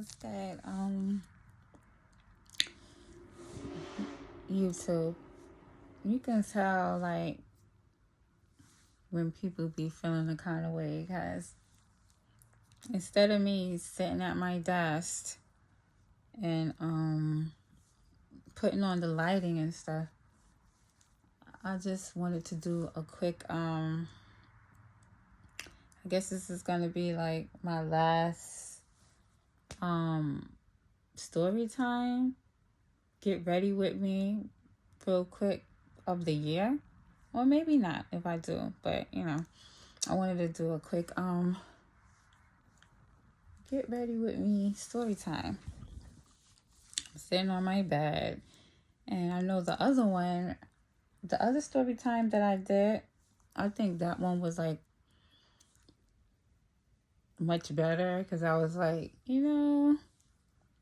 is that YouTube, you can tell like when people be feeling the kind of way, because instead of me sitting at my desk and putting on the lighting and stuff, I just wanted to do a quick I guess this is gonna be like my last story time. Get ready with me real quick of the year. Or maybe not if I do, but I wanted to do a quick get ready with me story time. I'm sitting on my bed, and I know the other story time that I did, I think that one was like much better because I was like,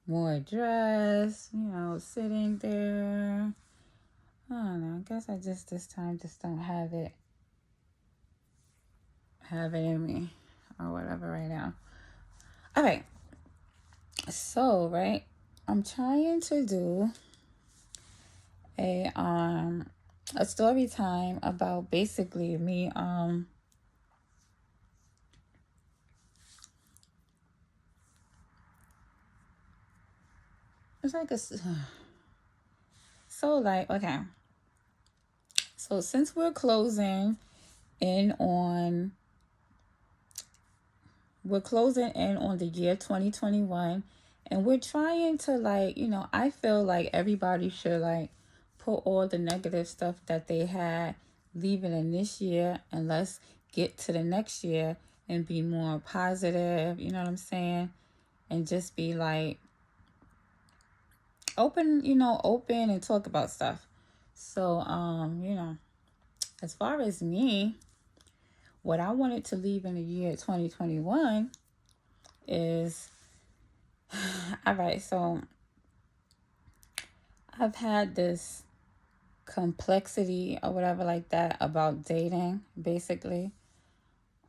more dressed, sitting there. I don't know. I guess I just this time just don't have it in me or whatever right now. All right. So, right, I'm trying to do a story time about basically me it's like okay. So since we're closing in on the year 2021, and we're trying to I feel like everybody should put all the negative stuff that they had leaving in this year, and let's get to the next year and be more positive, you know what I'm saying? And just be open and talk about stuff. So, as far as me, what I wanted to leave in the year 2021 is, all right, so I've had this complexity or whatever like that about dating, basically.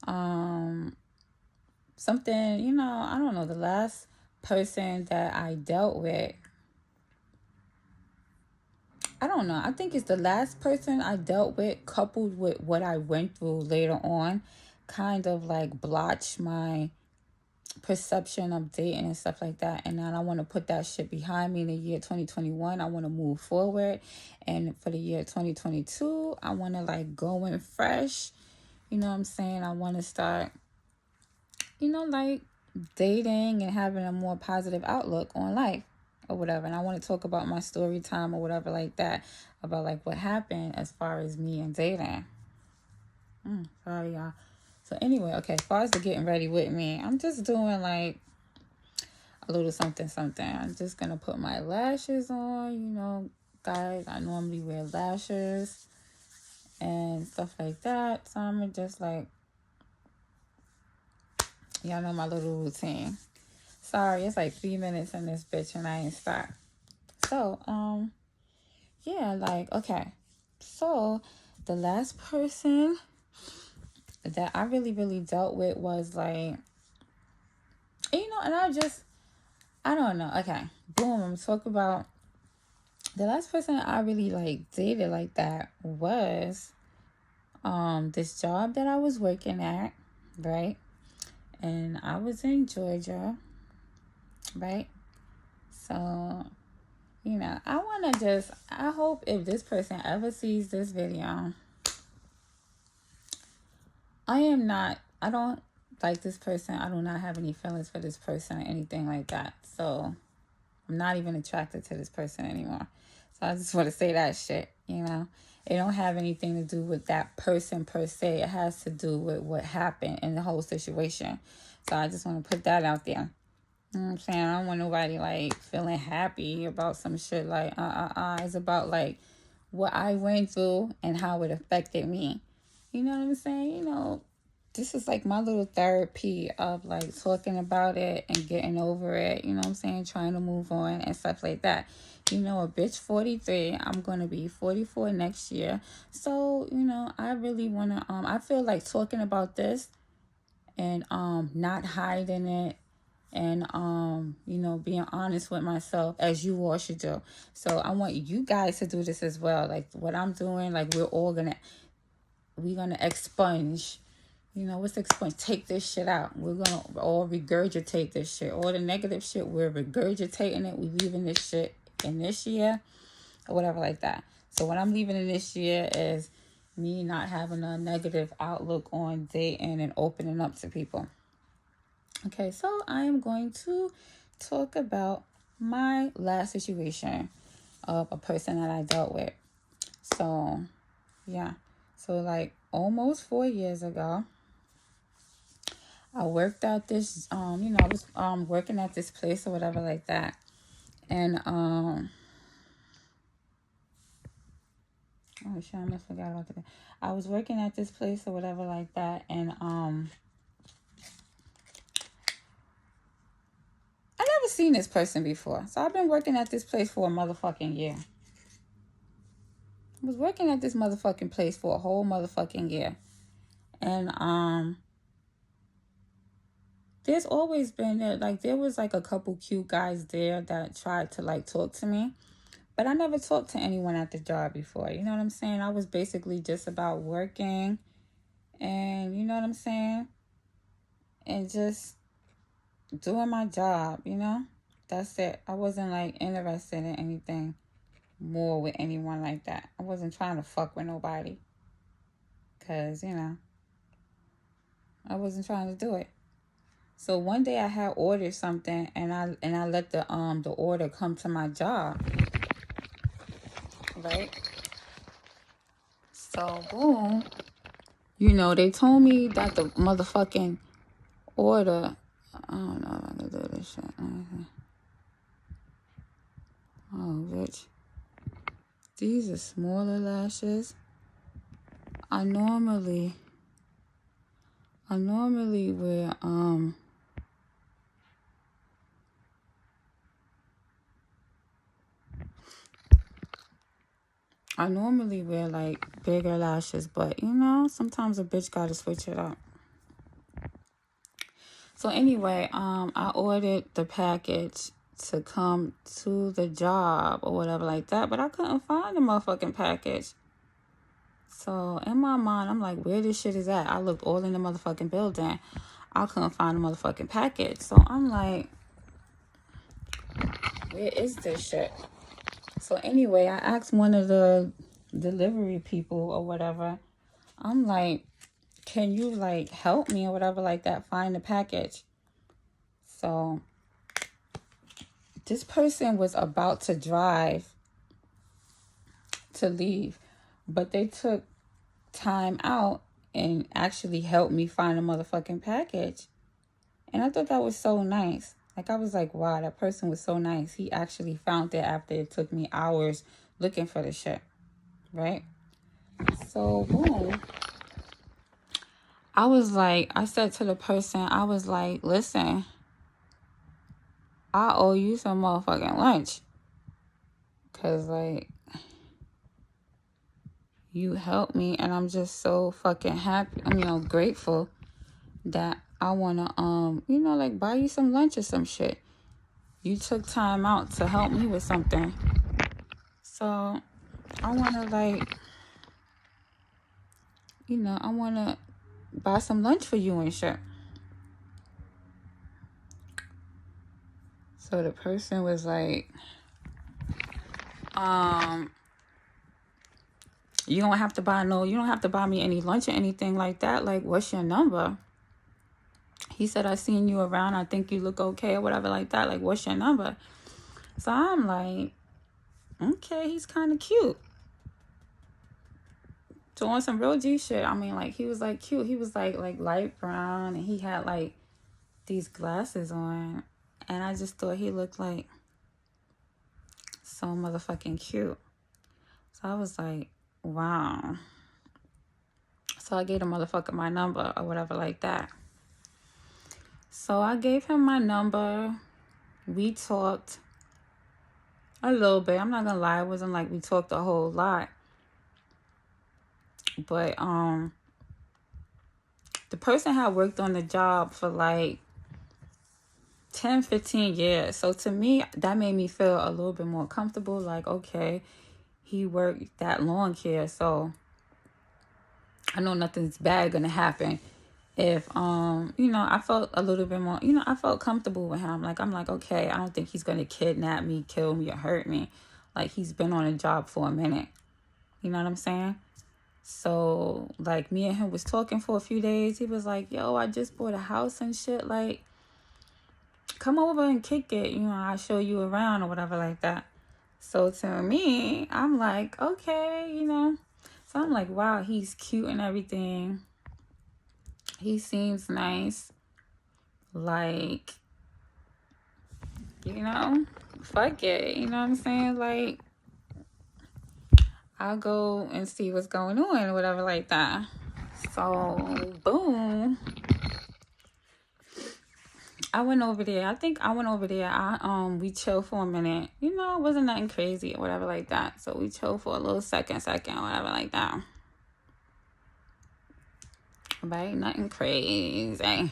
Something, I don't know, the last person that I dealt with, I don't know. I think it's the last person I dealt with, coupled with what I went through later on, kind of blotched my perception of dating and stuff like that. And now I want to put that shit behind me in the year 2021. I want to move forward. And for the year 2022, I want to go in fresh. You know what I'm saying? I want to start, dating and having a more positive outlook on life or whatever. And I want to talk about my story time or whatever like that, about what happened as far as me and dating. Sorry, y'all. So anyway, okay, as far as the getting ready with me, I'm just doing a little something. I'm just going to put my lashes on, guys. I normally wear lashes and stuff like that. So I'm just y'all know my little routine. Sorry, it's 3 minutes in this bitch and I ain't stopped. So, yeah, okay. So, the last person that I really, really dealt with was and I don't know. Okay, boom, I'm talking about the last person I really dated like that was this job that I was working at, right? And I was in Georgia, right? So, I hope if this person ever sees this video, I don't like this person. I do not have any feelings for this person or anything like that. So, I'm not even attracted to this person anymore. So, I just want to say that shit, It don't have anything to do with that person per se. It has to do with what happened in the whole situation. So, I just want to put that out there. You know what I'm saying? I don't want nobody feeling happy about some shit It's about what I went through and how it affected me. You know what I'm saying? This is my little therapy of talking about it and getting over it. You know what I'm saying? Trying to move on and stuff like that. A bitch 43. I'm going to be 44 next year. So, I really want to, I feel talking about this and not hiding it and being honest with myself, as you all should do. So I want you guys to do this as well. Like what I'm doing, like we're gonna expunge. What's expunge? Take this shit out. We're gonna all regurgitate this shit. All the negative shit, we're regurgitating it. We're leaving this shit in this year or whatever like that. So what I'm leaving in this year is me not having a negative outlook on dating and opening up to people. Okay, so I am going to talk about my last situation of a person that I dealt with. So, yeah. So, like, almost 4 years ago, I worked at this, I was working at this place or whatever like that. And, oh, shit, I almost forgot about that. I was working at this place or whatever like that. And, I never seen this person before. So I've been working at this place for a motherfucking year. I was working at this motherfucking place for a whole motherfucking year. And there's always been there was like a couple cute guys there that tried to like talk to me. But I never talked to anyone at the job before. You know what I'm saying? I was basically just about working and you know what I'm saying? And just doing my job, That's it. I wasn't like interested in anything more with anyone like that. I wasn't trying to fuck with nobody. Cause, I wasn't trying to do it. So one day I had ordered something and I let the order come to my job. Right? So boom. They told me that the motherfucking order, I don't know if I can do this shit. Oh, bitch. These are smaller lashes. I normally wear like bigger lashes, but sometimes a bitch gotta switch it up. So anyway, I ordered the package to come to the job or whatever like that, but I couldn't find the motherfucking package. So in my mind, I'm like, where this shit is at? I looked all in the motherfucking building. I couldn't find the motherfucking package. So I'm like, where is this shit? So anyway, I asked one of the delivery people or whatever. I'm like, can you like help me or whatever like that, find the package? So this person was about to drive to leave, but they took time out and actually helped me find a motherfucking package. And I thought that was so nice. Like, I was like, wow, that person was so nice. He actually found it after it took me hours looking for the shit. Right? So, boom. I said to the person, I was like, listen, I owe you some motherfucking lunch. Because, like, you helped me. And I'm just so fucking happy. I'm, grateful that I want to, buy you some lunch or some shit. You took time out to help me with something. So, I want to, I want to buy some lunch for you and shit. So the person was like, you don't have to buy me any lunch or anything like that. Like, what's your number? He said, I seen you around. I think you look okay or whatever like that. Like, what's your number? So I'm like, okay, he's kind of cute. So on some real G shit, he was like cute. He was like light brown and he had like these glasses on. And I just thought he looked like so motherfucking cute. So I was like, wow. So I gave the motherfucker my number or whatever like that. So I gave him my number. We talked a little bit. I'm not gonna lie, it wasn't like we talked a whole lot. But the person had worked on the job for like 10, 15 years. So to me, that made me feel a little bit more comfortable. Like, okay, he worked that long here, so I know nothing's bad gonna happen. If I felt a little bit more, I felt comfortable with him. Like, I'm like, okay, I don't think he's gonna kidnap me, kill me, or hurt me. Like, he's been on a job for a minute. You know what I'm saying? So, like, me and him was talking for a few days. He was like, yo, I just bought a house and shit. Like, come over and kick it. I'll show you around or whatever like that. So, to me, I'm like, okay, So, I'm like, wow, he's cute and everything. He seems nice. Like, fuck it. You know what I'm saying? Like, I'll go and see what's going on or whatever like that. So, boom. I went over there. I think I went over there. We chilled for a minute. It wasn't nothing crazy or whatever like that. So we chilled for a little second, whatever like that. Right? Nothing crazy.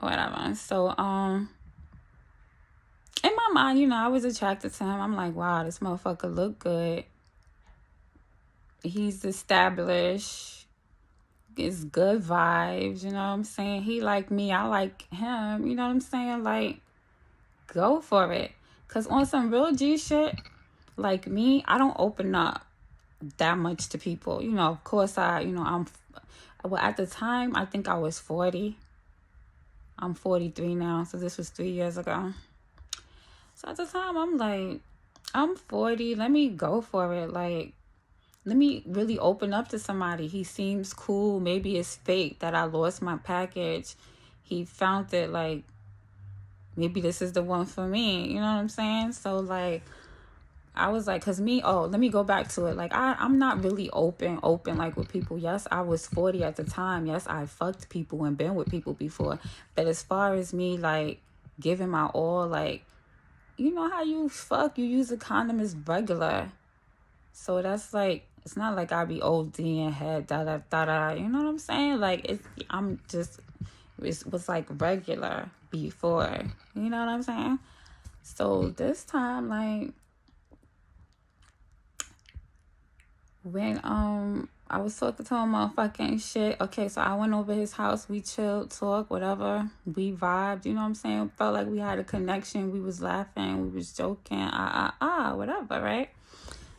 Whatever. So, in my mind, I was attracted to him. I'm like, wow, this motherfucker look good. He's established. It's good vibes, you know what I'm saying? He like me, I like him, you know what I'm saying? Like, go for it. Because on some real G shit, like me, I don't open up that much to people. Of course well, at the time, I think I was 40. I'm 43 now, so this was 3 years ago. So at the time, I'm like, I'm 40, let me go for it. Like, let me really open up to somebody. He seems cool. Maybe it's fake that I lost my package. He found it, like, maybe this is the one for me. You know what I'm saying? So, like, I was like, let me go back to it. Like, I'm not really open, like, with people. Yes, I was 40 at the time. Yes, I fucked people and been with people before. But as far as me, like, giving my all, like, you know how you fuck? You use a condom as regular. So that's like, it's not like I be OD and head da-da-da-da. You know what I'm saying? Like, it was like regular before. You know what I'm saying? So this time, like, when I was talking to him motherfucking shit. Okay, so I went over his house. We chilled, talked, whatever. We vibed. You know what I'm saying? Felt like we had a connection. We was laughing. We was joking. Whatever, right?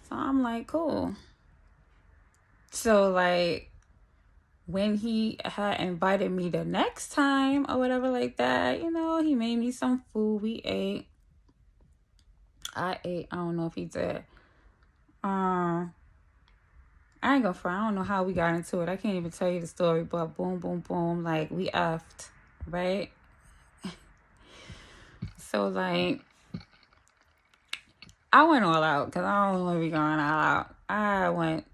So I'm like, cool. So, like, when he had invited me the next time or whatever like that, he made me some food. We ate. I ate. I don't know if he did. I ain't gonna front. I don't know how we got into it. I can't even tell you the story, but boom, boom, boom. Like, we effed, right? So, like, I went all out because I don't want to be going all out. I went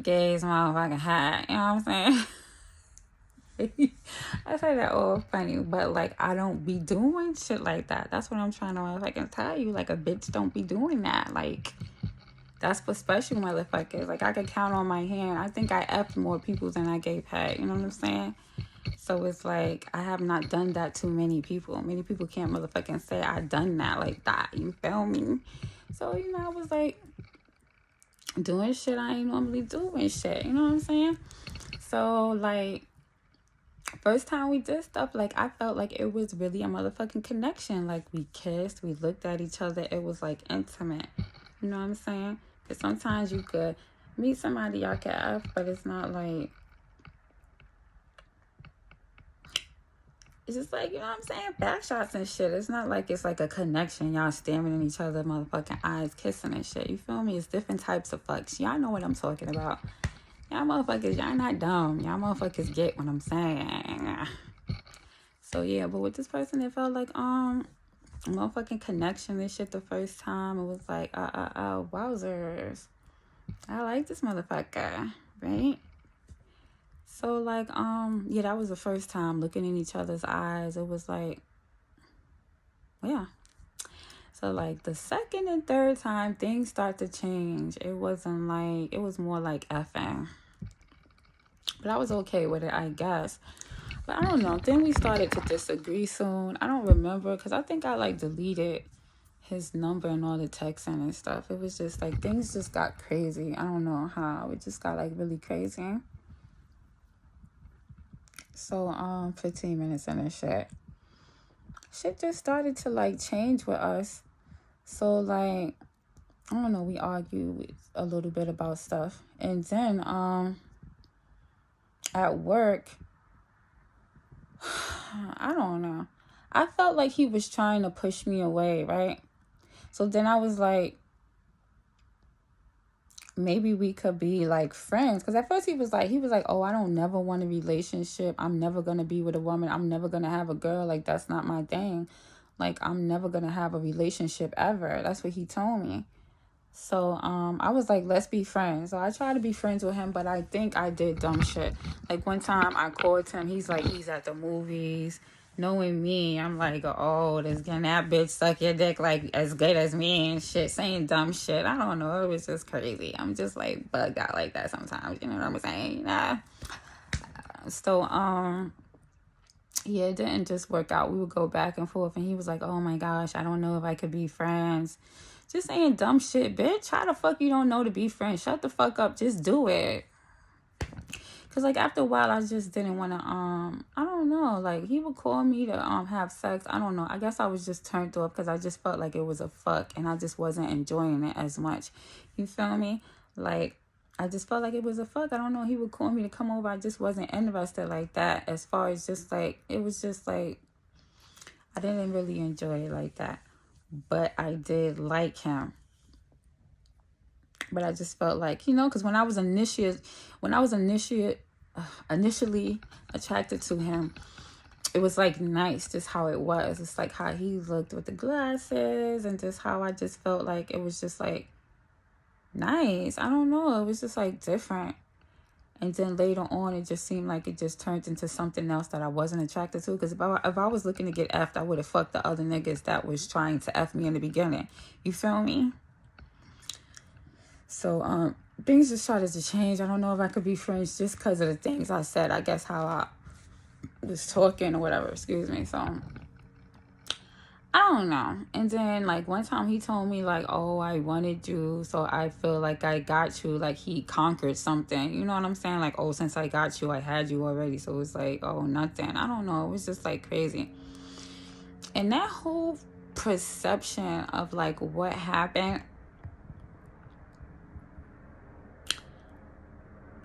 gay's motherfucking high. You know what I'm saying? I say that all funny, but, like, I don't be doing shit like that. That's what I'm trying to motherfucking tell you. Like, a bitch don't be doing that. Like, that's for special motherfuckers. Like, I could count on my hand. I think I effed more people than I gave head. You know what I'm saying? So it's like, I have not done that to many people. Many people can't motherfucking say I done that like that. You feel me? So, I was like doing shit I ain't normally doing shit. You know what I'm saying? So, like, first time we did stuff, like, I felt like it was really a motherfucking connection. Like, we kissed, we looked at each other. It was, like, intimate. You know what I'm saying? Because sometimes you could meet somebody y'all can F, but it's not like, it's just like, you know what I'm saying? Back shots and shit. It's not like it's like a connection. Y'all staring in each other's motherfucking eyes, kissing and shit. You feel me? It's different types of fucks. Y'all know what I'm talking about. Y'all motherfuckers, y'all not dumb. Y'all motherfuckers get what I'm saying. So yeah, but with this person, it felt like motherfucking connection and shit the first time. It was like, wowzers. I like this motherfucker, right? So, like, yeah, that was the first time looking in each other's eyes. It was like, yeah. So, like, the second and third time, things start to change. It wasn't like, it was more like effing. But I was okay with it, I guess. But I don't know. Then we started to disagree soon. I don't remember because I think I like deleted his number and all the texting and stuff. It was just like things just got crazy. I don't know how. It just got like really crazy. So 15 minutes in and shit just started to like change with us. So like I don't know, we argued a little bit about stuff. And then at work, I don't know. I felt like he was trying to push me away, right? So then I was like, maybe we could be like friends. Because at first he was like, oh, I don't never want a relationship. I'm never going to be with a woman. I'm never going to have a girl. Like, that's not my thing. Like, I'm never going to have a relationship ever. That's what he told me. So I was like, let's be friends. So I tried to be friends with him, but I think I did dumb shit. Like one time I called him. He's like, he's at the movies. Knowing me, I'm like, oh, this getting that bitch suck your dick like as good as me and shit, saying dumb shit. I don't know. It was just crazy. I'm just like bugged out like that sometimes. You know what I'm saying? So yeah, it didn't just work out. We would go back and forth, and he was like, oh my gosh, I don't know if I could be friends. Just saying dumb shit, bitch. How the fuck you don't know to be friends? Shut the fuck up. Just do it. Cause like after a while, I just didn't want to. I don't know. Like he would call me to have sex. I don't know. I guess I was just turned off because I just felt like it was a fuck, and I just wasn't enjoying it as much. You feel me? Like I just felt like it was a fuck. I don't know. He would call me to come over. I just wasn't interested like that. As far as just like it was just like I didn't really enjoy it like that. But I did like him. But I just felt like, you know, because when I was initially attracted to him, it was like nice, just how it was. It's like how he looked with the glasses and just how I just felt like it was just like nice. I don't know. It was just like different. And then later on, it just seemed like it just turned into something else that I wasn't attracted to. Because if I was looking to get effed, I would have fucked the other niggas that was trying to F me in the beginning. You feel me? So things just started to change. I don't know if I could be friends just because of the things I said. I guess how I was talking or whatever. Excuse me. So I don't know. And then like one time he told me like, oh, I wanted you, so I feel like I got you. Like he conquered something. You know what I'm saying? Like, oh, since I got you, I had you already. So it's like, oh, nothing. I don't know. It was just like crazy. And that whole perception of like what happened,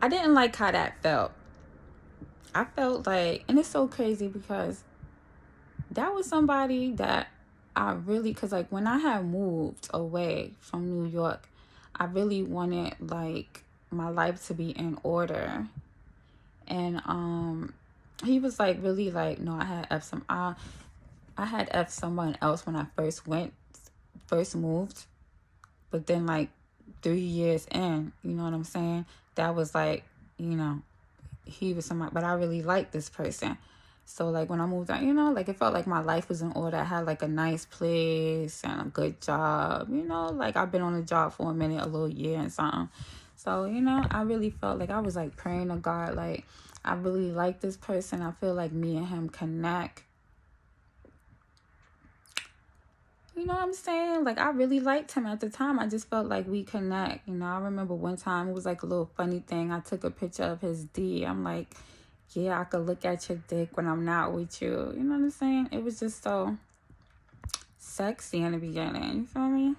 I didn't like how that felt. I felt like, and it's so crazy because that was somebody that I really, because like when I had moved away from New York, I really wanted like my life to be in order. And he was like really like, no, I had F someone else when I first moved. But then like 3 years in, you know what I'm saying? That was like, you know, he was somebody, but I really liked this person. So like when I moved out, you know, like it felt like my life was in order. I had like a nice place and a good job, you know, like I've been on a job for a minute, a little year and something. So, you know, I really felt like I was like praying to God, like I really like this person. I feel like me and him connect. You know what I'm saying? Like, I really liked him at the time. I just felt like we connect. You know, I remember one time, it was like a little funny thing. I took a picture of his D. I'm like, yeah, I could look at your dick when I'm not with you. You know what I'm saying? It was just so sexy in the beginning. You feel me?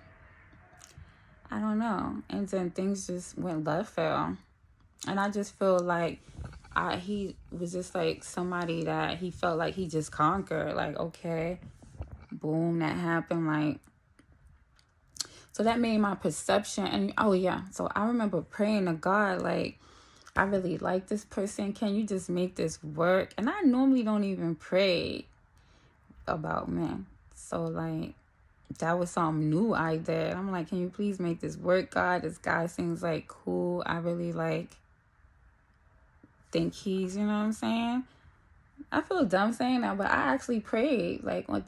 I don't know. And then things just went left field. And I just feel like he was just like somebody that he felt like he just conquered. Like, okay, boom, that happened. Like, so that made my perception. And oh yeah, so I remember praying to God, like, I really like this person. Can you just make this work? And I normally don't even pray about men. So like, that was something new I did. I'm like, can you please make this work, God? This guy seems like cool. I really like think he's, you know what I'm saying? I feel dumb saying that, but I actually prayed, like, I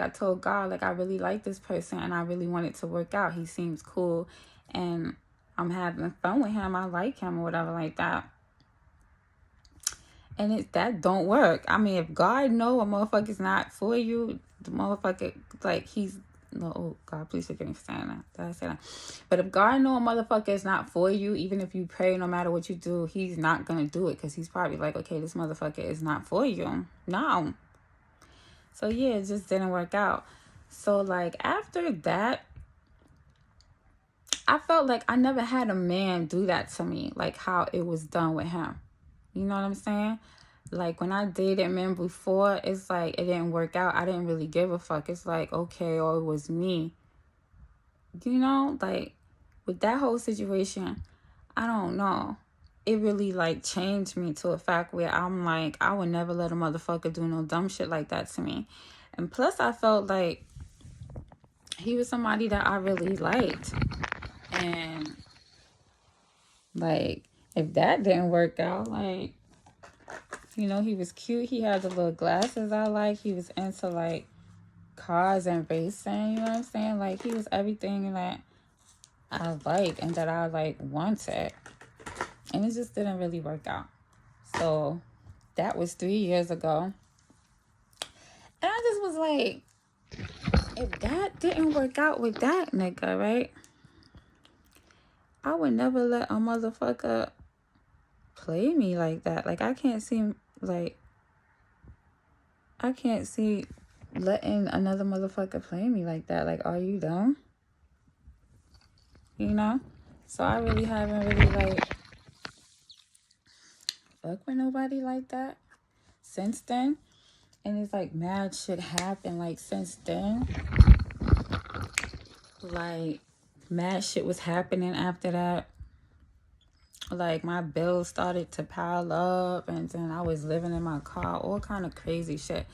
told God, like, I really like this person, and I really want it to work out. He seems cool, and I'm having fun with him. I like him, or whatever, like that. And that don't work. I mean, if God know a motherfucker's not for you, the motherfucker, like, he's, no, oh, God, please forgive me for saying that. Did I say that? But if God know a motherfucker is not for you, even if you pray, no matter what you do, he's not going to do it. Because he's probably like, okay, this motherfucker is not for you. No. So, yeah, it just didn't work out. So, like, after that, I felt like I never had a man do that to me, like how it was done with him. You know what I'm saying? Like, when I dated men before, it's like it didn't work out. I didn't really give a fuck. It's like, okay, or it was me. You know? Like, with that whole situation, I don't know. It really, like, changed me to a fact where I'm like, I would never let a motherfucker do no dumb shit like that to me. And plus, I felt like he was somebody that I really liked. And, like, if that didn't work out, like, you know, he was cute. He had the little glasses I like. He was into, like, cars and racing. You know what I'm saying? Like, he was everything that I like and that I, like, wanted. And it just didn't really work out. So, that was 3 years ago. And I just was like, if that didn't work out with that nigga, right? I would never let a motherfucker play me like that. Like, I can't see, like, I can't see letting another motherfucker play me like that. Like, are you dumb? You know? So I really haven't really, like, fucked with nobody like that since then. And it's like mad shit happened, like, since then. Like, mad shit was happening after that. Like, my bills started to pile up, and then I was living in my car, all kind of crazy shit.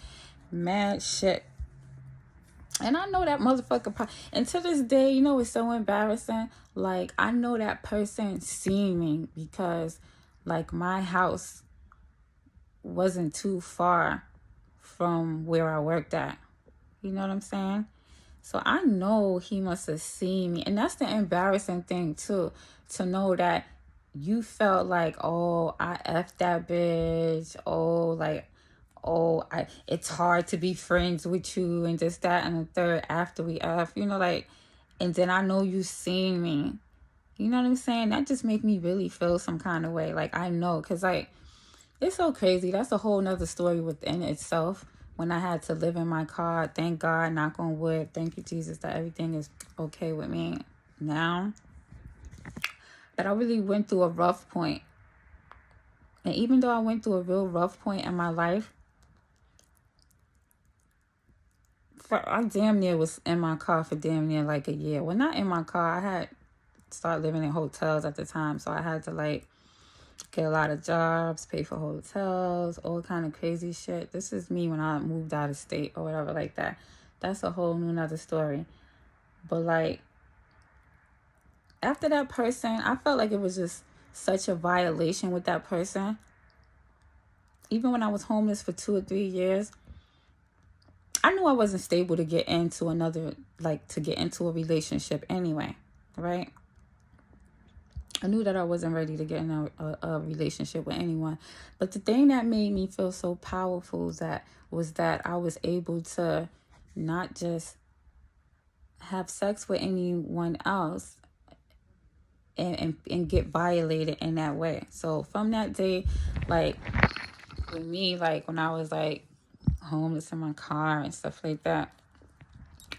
Mad shit. And I know that motherfucker, and to this day, you know, it's so embarrassing. Like, I know that person seen me because, like, my house wasn't too far from where I worked at. You know what I'm saying? So I know he must have seen me. And that's the embarrassing thing, too, to know that you felt like, oh, I effed that bitch. Oh, like, oh, it's hard to be friends with you and just that and the third after we F, you know, like, and then I know you seen me. You know what I'm saying? That just make me really feel some kind of way. Like, I know, because, like, it's so crazy. That's a whole nother story within itself. When I had to live in my car, thank God, knock on wood, thank you, Jesus, that everything is okay with me now. But I really went through a rough point. And even though I went through a real rough point in my life, I damn near was in my car for damn near like a year. Well, not in my car. I had started living in hotels at the time. So I had to, like, get a lot of jobs, pay for hotels, all kind of crazy shit. This is me when I moved out of state or whatever like that. That's a whole nother story. But, like, after that person, I felt like it was just such a violation with that person. Even when I was homeless for 2 or 3 years, I knew I wasn't stable to get into a relationship anyway, right? I knew that I wasn't ready to get in a relationship with anyone. But the thing that made me feel so powerful was that I was able to not just have sex with anyone else and get violated in that way. So from that day, like, with me, like, when I was, like, homeless in my car and stuff like that,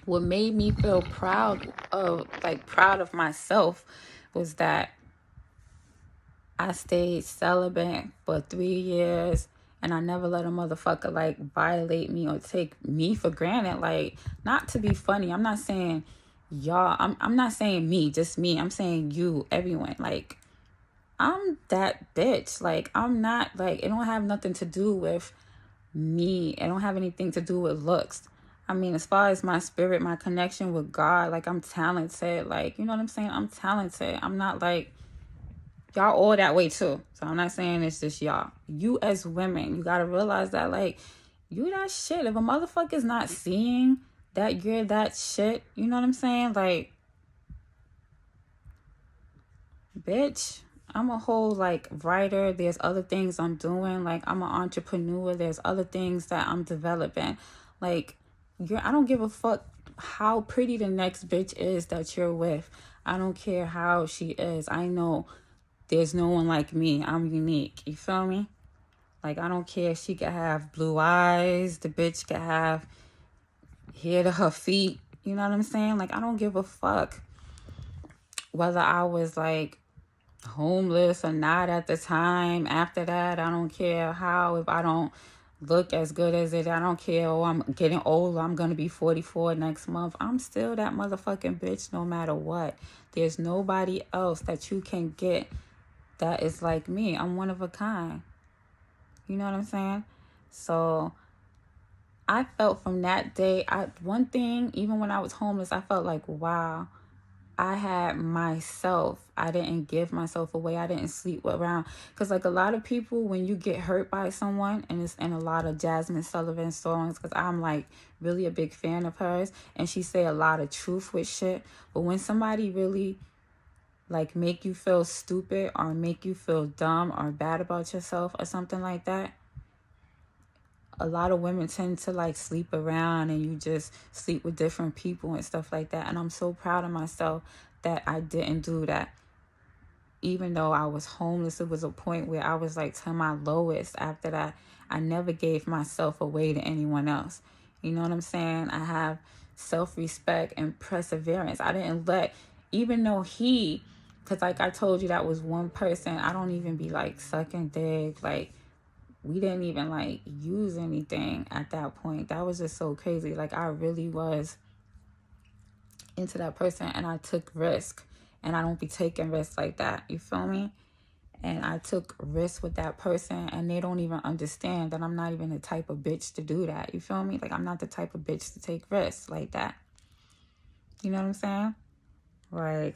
what made me feel proud of myself was that I stayed celibate for 3 years, and I never let a motherfucker, like, violate me or take me for granted. Like, not to be funny, I'm not saying y'all, I'm not saying me, just me. I'm saying you, everyone. Like, I'm that bitch. Like, I'm not, like, it don't have nothing to do with me. It don't have anything to do with looks. I mean, as far as my spirit, my connection with God, like, I'm talented. Like, you know what I'm saying? I'm talented. I'm not, like, y'all all that way too. So I'm not saying it's just y'all. You as women, you gotta realize that, like, you that shit. If a motherfucker's not seeing that you're that shit, you know what I'm saying? Like, bitch, I'm a whole like writer. There's other things I'm doing. Like I'm an entrepreneur. There's other things that I'm developing. Like I don't give a fuck how pretty the next bitch is that you're with. I don't care how she is. I know there's no one like me. I'm unique. You feel me? Like I don't care if she could have blue eyes. The bitch could have hair to her feet. You know what I'm saying? Like I don't give a fuck whether I was like homeless or not at the time. After that, I don't care how. If I don't look as good as it, I don't care. Oh, I'm getting older. I'm gonna be 44 next month. I'm still that motherfucking bitch no matter what. There's nobody else that you can get that is like me. I'm one of a kind. You know what I'm saying? So I felt from that day, one thing, even when I was homeless, I felt like, wow, I had myself. I didn't give myself away. I didn't sleep around. Because like a lot of people, when you get hurt by someone, and it's in a lot of Jasmine Sullivan songs, because I'm like really a big fan of hers, and she say a lot of truth with shit. But when somebody really like make you feel stupid or make you feel dumb or bad about yourself or something like that, a lot of women tend to like sleep around, and you just sleep with different people and stuff like that. And I'm so proud of myself that I didn't do that. Even though I was homeless, it was a point where I was like to my lowest. After that, I never gave myself away to anyone else. You know what I'm saying? I have self-respect and perseverance. I didn't let, even though because like I told you, that was one person. I don't even be like sucking dick. Like we didn't even like use anything at that point. That was just so crazy. Like I really was into that person, and I took risk, and I don't be taking risks like that. You feel me? And I took risks with that person, and they don't even understand that I'm not even the type of bitch to do that. You feel me? Like I'm not the type of bitch to take risks like that. You know what I'm saying? Like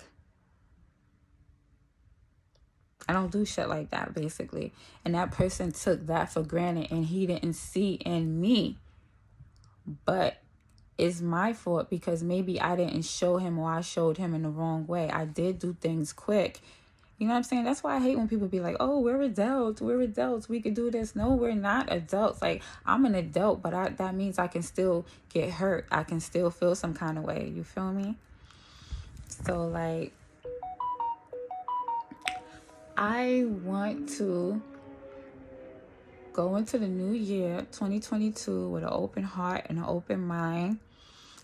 I don't do shit like that, basically. And that person took that for granted, and he didn't see in me. But it's my fault because maybe I didn't show him, or I showed him in the wrong way. I did do things quick. You know what I'm saying? That's why I hate when people be like, oh, we're adults. We're adults. We can do this. No, we're not adults. Like, I'm an adult, but that means I can still get hurt. I can still feel some kind of way. You feel me? So, like, I want to go into the new year, 2022, with an open heart and an open mind.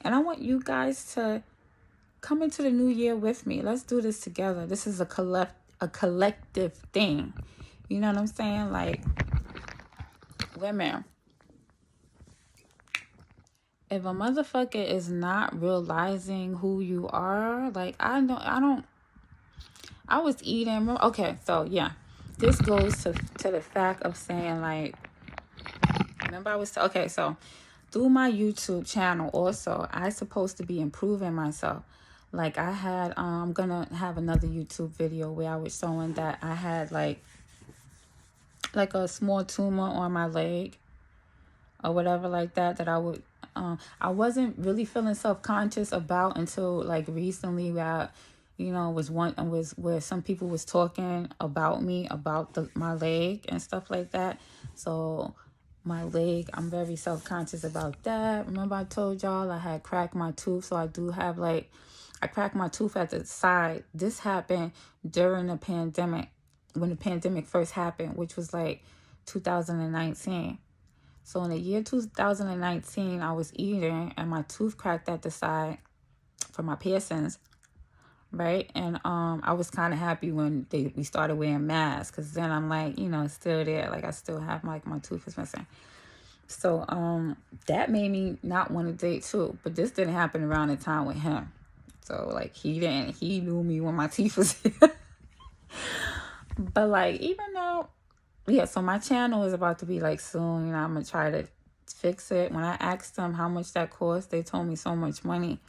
And I want you guys to come into the new year with me. Let's do this together. This is a collective thing. You know what I'm saying? Like, women, if a motherfucker is not realizing who you are, like I was eating. Okay, so yeah, this goes to the fact of saying like, remember I was okay. So through my YouTube channel, also I supposed to be improving myself. Like I had, I'm gonna have another YouTube video where I was showing that I had like a small tumor on my leg or whatever like that. That I wasn't really feeling self-conscious about until like recently, where was where some people was talking about me, about my leg and stuff like that. So my leg, I'm very self-conscious about that. Remember I told y'all I had cracked my tooth, so I do have like, I cracked my tooth at the side. This happened during the pandemic, when the pandemic first happened, which was like 2019. So in the year 2019, I was eating and my tooth cracked at the side for my piercings, right? And I was kind of happy when we started wearing masks, because then I'm like, it's still there. Like I still have my tooth is missing. So that made me not want to date too. But this didn't happen around the time with him. So like he knew me when my teeth was here. But like, even though, yeah, so my channel is about to be like soon, I'm gonna try to fix it. When I asked them how much that cost, they told me so much money.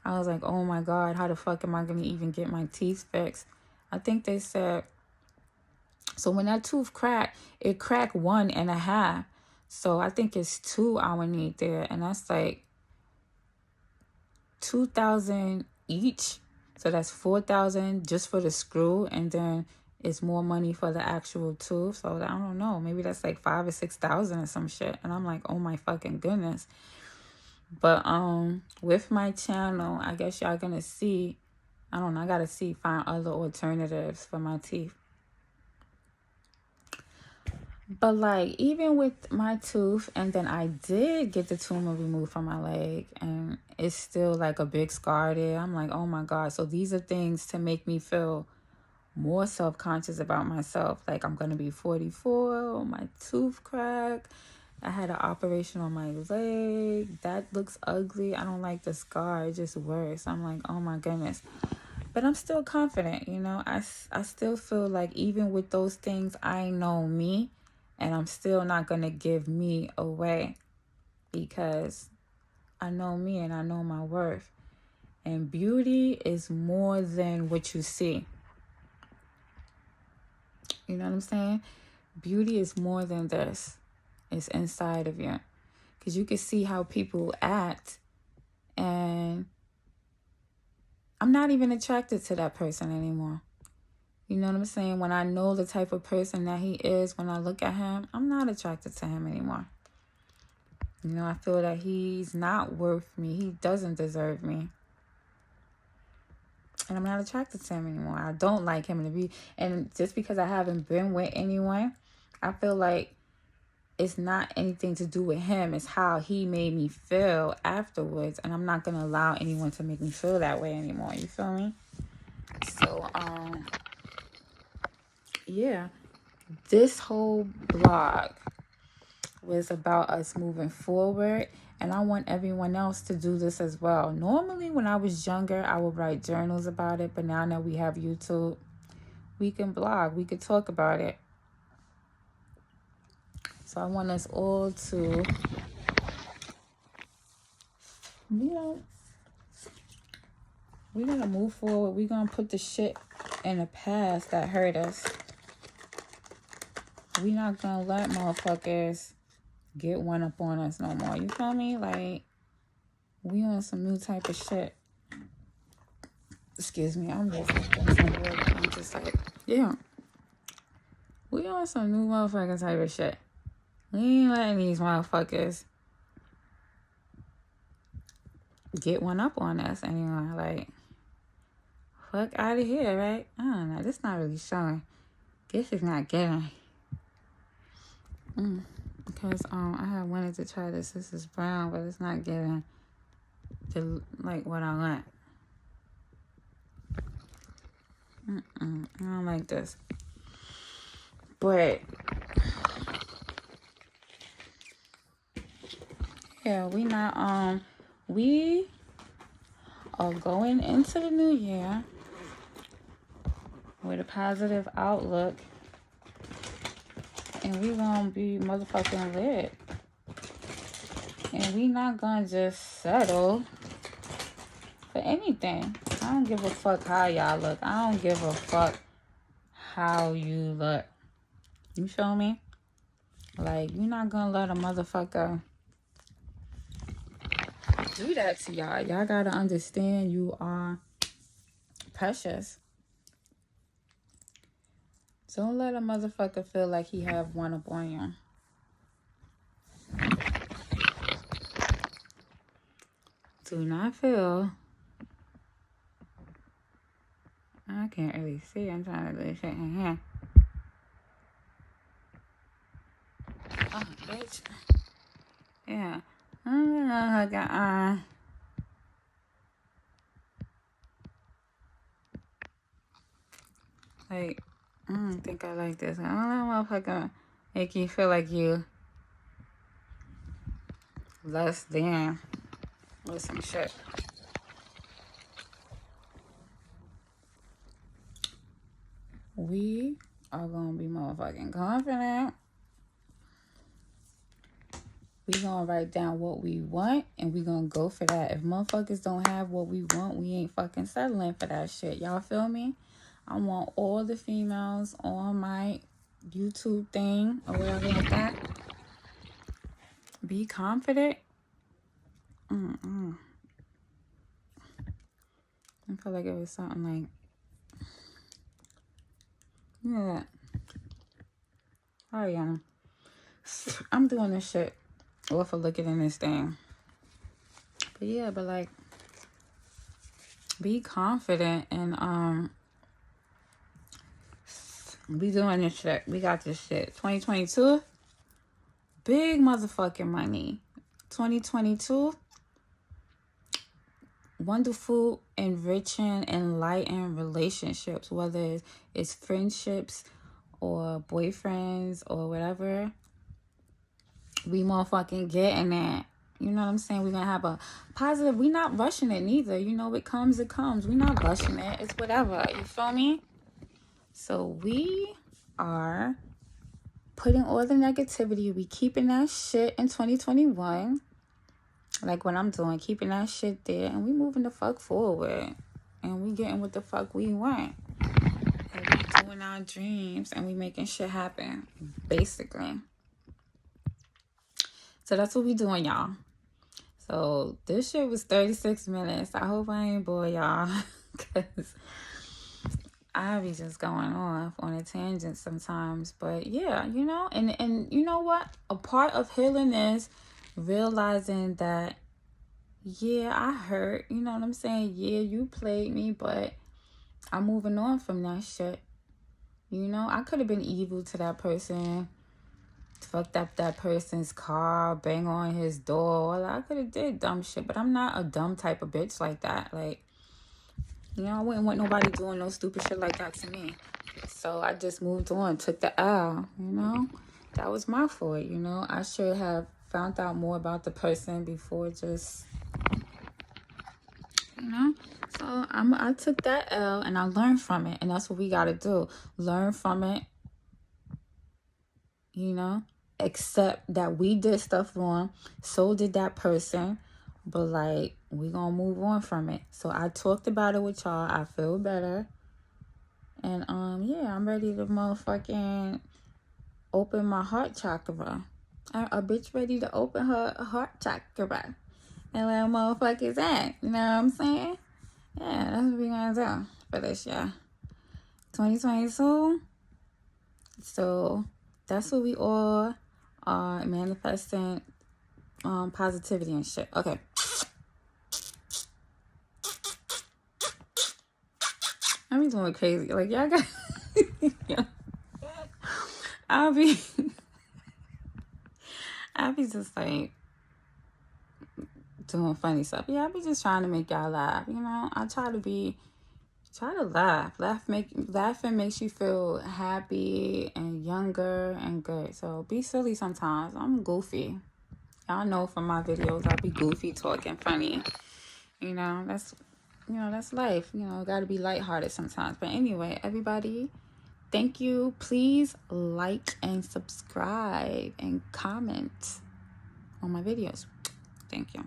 I was like, oh my God, how the fuck am I gonna even get my teeth fixed? I think they said, so when that tooth cracked, it cracked 1.5. So I think it's 2 I would need there, and that's like $2,000 each. So that's $4,000 just for the screw, and then it's more money for the actual tooth. So I don't know, maybe that's like 5,000 or 6,000 or some shit. And I'm like, oh my fucking goodness. But with my channel, I guess y'all gonna see, I don't know, I gotta find other alternatives for my teeth. But like, even with my tooth, and then I did get the tumor removed from my leg, and it's still like a big scar there. I'm like, oh my God. So these are things to make me feel more self-conscious about myself. Like, I'm gonna be 44, my tooth cracked, I had an operation on my leg, that looks ugly, I don't like the scar, it's just worse. I'm like, oh my goodness. But I'm still confident, you know. I still feel like even with those things, I know me, and I'm still not gonna give me away, because I know me and I know my worth. And beauty is more than what you see. You know what I'm saying? Beauty is more than this. It's inside of you. Because you can see how people act, and I'm not even attracted to that person anymore. You know what I'm saying? When I know the type of person that he is, when I look at him, I'm not attracted to him anymore. You know, I feel that he's not worth me. He doesn't deserve me. And I'm not attracted to him anymore. I don't like him to be. And just because I haven't been with anyone, I feel like it's not anything to do with him. It's how he made me feel afterwards. And I'm not going to allow anyone to make me feel that way anymore. You feel me? So, yeah. This whole blog was about us moving forward. And I want everyone else to do this as well. Normally, when I was younger, I would write journals about it. But now that we have YouTube, we can blog. We could talk about it. So I want us all to, you know, we're going to move forward. We're going to put the shit in the past that hurt us. We're not going to let motherfuckers get one up on us no more. You feel me? Like, we on some new type of shit. Excuse me, I'm just I'm just like, yeah. We on some new motherfucking type of shit. We ain't letting these motherfuckers get one up on us anymore. Like, fuck out of here, right? I don't know. This not really showing. This is not giving. Because I had wanted to try this. This is brown, but it's not giving the like what I want. I don't like this. But yeah, we are going into the new year with a positive outlook, and we gonna be motherfucking lit. And we not gonna just settle for anything. I don't give a fuck how y'all look. I don't give a fuck how you look. You feel me? Like, you're not gonna let a motherfucker do that to y'all. Y'all gotta understand you are precious. Don't let a motherfucker feel like he have one up on you. Do not feel. I can't really see. I'm trying to do shit in here. Oh, bitch. Yeah. Like, I don't think I like this. I don't know if I can make you feel like you less than or some shit. We are gonna be motherfucking confident. We gonna write down what we want, and we gonna go for that. If motherfuckers don't have what we want, we ain't fucking settling for that shit. Y'all feel me? I want all the females on my YouTube thing or whatever like that. Be confident. I feel like it was something like, Yeah. Alright, y'all. I'm doing this shit off of looking in this thing. But yeah, but like, be confident and be doing this shit. We got this shit. 2022, big motherfucking money. 2022, wonderful, enriching, enlightened relationships, whether it's friendships or boyfriends or whatever. We motherfucking getting that. You know what I'm saying? We're going to have a positive. We're not rushing it neither. You know, it comes, it comes. We're not rushing it. It's whatever. You feel me? So we are putting all the negativity. We keeping that shit in 2021. Like what I'm doing. Keeping that shit there. And we moving the fuck forward. And we getting what the fuck we want. And we doing our dreams. And we making shit happen. Basically. So that's what we doing, y'all. So this shit was 36 minutes. I hope I ain't bore y'all. Because I be just going off on a tangent sometimes. But yeah, you know. And you know what? A part of healing is realizing that, yeah, I hurt. You know what I'm saying? Yeah, you played me. But I'm moving on from that shit. You know? I could have been evil to that person. Fucked up that person's car, bang on his door. I could have did dumb shit, but I'm not a dumb type of bitch like that. Like, you know, I wouldn't want nobody doing no stupid shit like that to me. So I just moved on, took the L, you know. That was my fault, you know. I should have found out more about the person before just, you know. So I took that L and I learned from it, and that's what we gotta do. Learn from it, you know. Accept that we did stuff wrong, so did that person, but like we gonna move on from it. So I talked about it with y'all. I feel better, and yeah, I'm ready to motherfucking open my heart chakra. A bitch ready to open her heart chakra and let motherfuckers in. You know what I'm saying? Yeah, that's what we gonna do for this year, 2022. So that's what we all are manifesting, positivity and shit. Okay. I'm doing crazy. Like, y'all got... yeah. I'll be just like doing funny stuff. Yeah, I'll be just trying to make y'all laugh. You know, I try to laugh. Laughing makes you feel happy and younger and good. So be silly sometimes. I'm goofy. Y'all know from my videos I be goofy, talking funny. You know, that's life. You know, gotta be lighthearted sometimes. But anyway, everybody, thank you. Please like and subscribe and comment on my videos. Thank you.